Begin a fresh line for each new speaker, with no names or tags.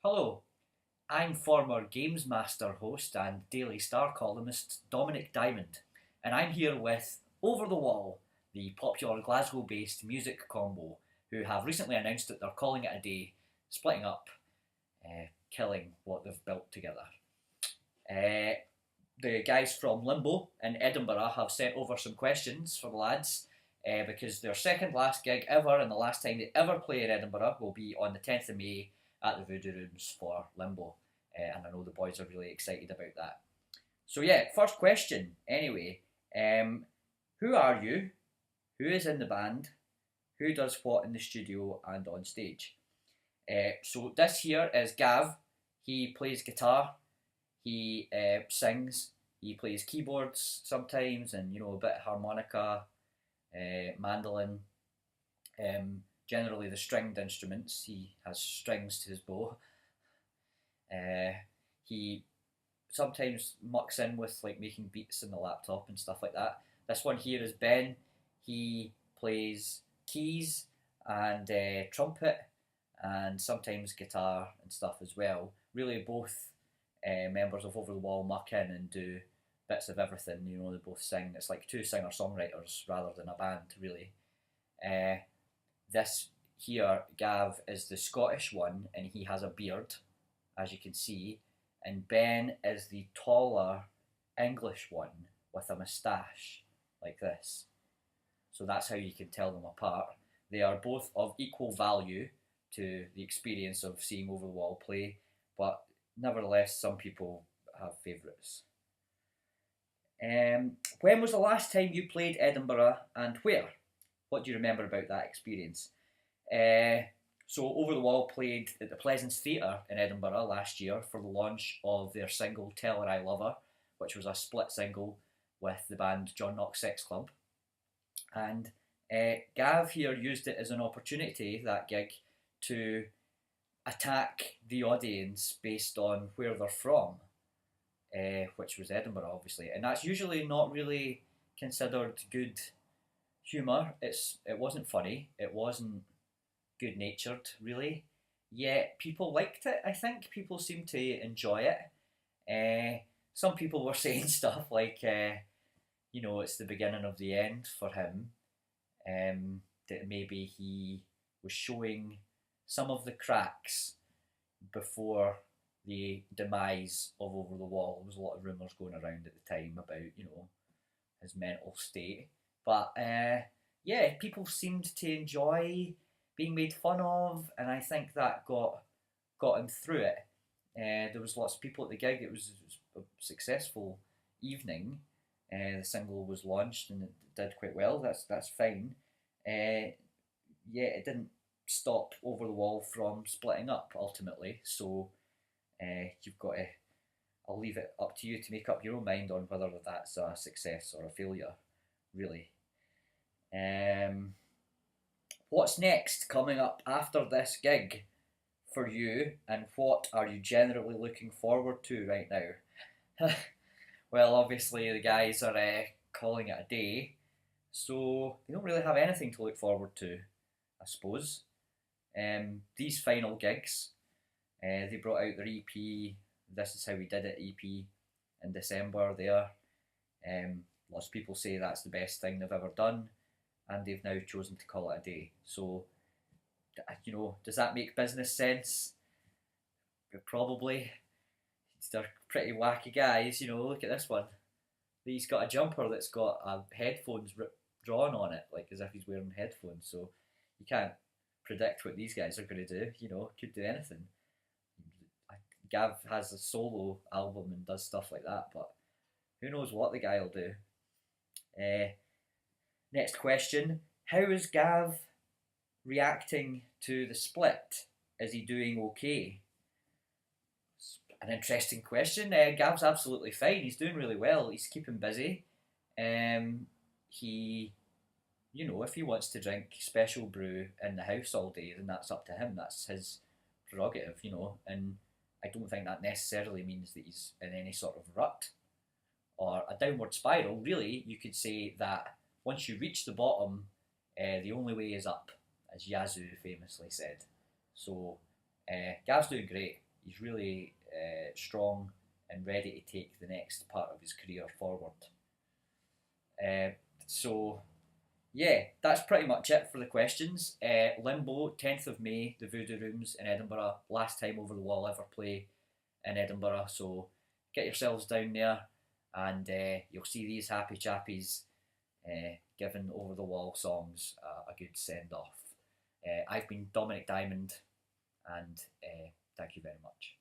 Hello, I'm former Games Master host and Daily Star columnist Dominic Diamond, and I'm here with Over the Wall, the popular Glasgow based music combo, who have recently announced that they're calling it a day, splitting up, killing what they've built together. Uh, the guys from Limbo in Edinburgh have sent over some questions for the lads. Because their second last gig ever and the last time they ever play in Edinburgh will be on the 10th of May at the Voodoo Rooms for Limbo. And I know the boys are really excited about that. So, yeah, first question anyway. Who are you? Who is in the band? Who does what in the studio and on stage? So, this here is Gav. He plays guitar, he sings, he plays keyboards sometimes, and a bit of harmonica, mandolin, generally the stringed instruments. He has strings to his bow. He sometimes mucks in with like making beats in the laptop and stuff like that. This one here is Ben. He plays keys and trumpet and sometimes guitar and stuff as well. Really, both members of Over the Wall muck in and do bits of everything. They both sing. It's like two singer songwriters rather than a band, really. This here, Gav, is the Scottish one, and he has a beard, as you can see. And Ben is the taller English one with a moustache, like this. So that's how you can tell them apart. They are both of equal value to the experience of seeing Over the Wall play, but nevertheless, some people have favourites. When was the last time you played Edinburgh and where? What do you remember about that experience? So Over the Wall played at the Pleasance Theatre in Edinburgh last year for the launch of their single Tell Her I Love Her, which was a split single with the band John Knox Sex Club. And Gav here used it as an opportunity, that gig, to attack the audience based on where they're from, which was Edinburgh, obviously. And that's usually not really considered good humour. It wasn't funny. It wasn't good natured, really. Yet people liked it. I think people seemed to enjoy it. Some people were saying stuff like, it's the beginning of the end for him. That maybe he was showing some of the cracks before the demise of Over the Wall. There was a lot of rumours going around at the time about, his mental state. But yeah, people seemed to enjoy being made fun of, and I think that got him through it. There was lots of people at the gig. It was a successful evening. The single was launched and it did quite well. That's fine. Yeah, it didn't stop Over the Wall from splitting up ultimately. So you've got to. I'll leave it up to you to make up your own mind on whether that's a success or a failure, really. What's next coming up after this gig for you, and what are you generally looking forward to right now? Well, obviously, the guys are calling it a day, so they don't really have anything to look forward to, I suppose. These final gigs, they brought out their EP, This Is How We Did It EP, in December there. Lots of people say that's the best thing they've ever done, and they've now chosen to call it a day. So, does that make business sense? Probably. They're pretty wacky guys, look at this one. He's got a jumper that's got headphones drawn on it, like as if he's wearing headphones. So you can't predict what these guys are going to do. Could do anything. Gav has a solo album and does stuff like that, but who knows what the guy will do. Next question. How is Gav reacting to the split? Is he doing okay? An interesting question. Gav's absolutely fine. He's doing really well. He's keeping busy. He, if he wants to drink special brew in the house all day, then that's up to him. That's his prerogative, And I don't think that necessarily means that he's in any sort of rut or a downward spiral. Really, you could say that once you reach the bottom, the only way is up, as Yazoo famously said. So, Gav's doing great. he's really strong and ready to take the next part of his career forward. Uh, so yeah, that's pretty much it for the questions. Limbo, 10th of May, the Voodoo Rooms in Edinburgh. Last time Over the Wall ever play in Edinburgh. So get yourselves down there and you'll see these happy chappies giving Over the Wall songs a good send off. I've been Dominic Diamond and thank you very much.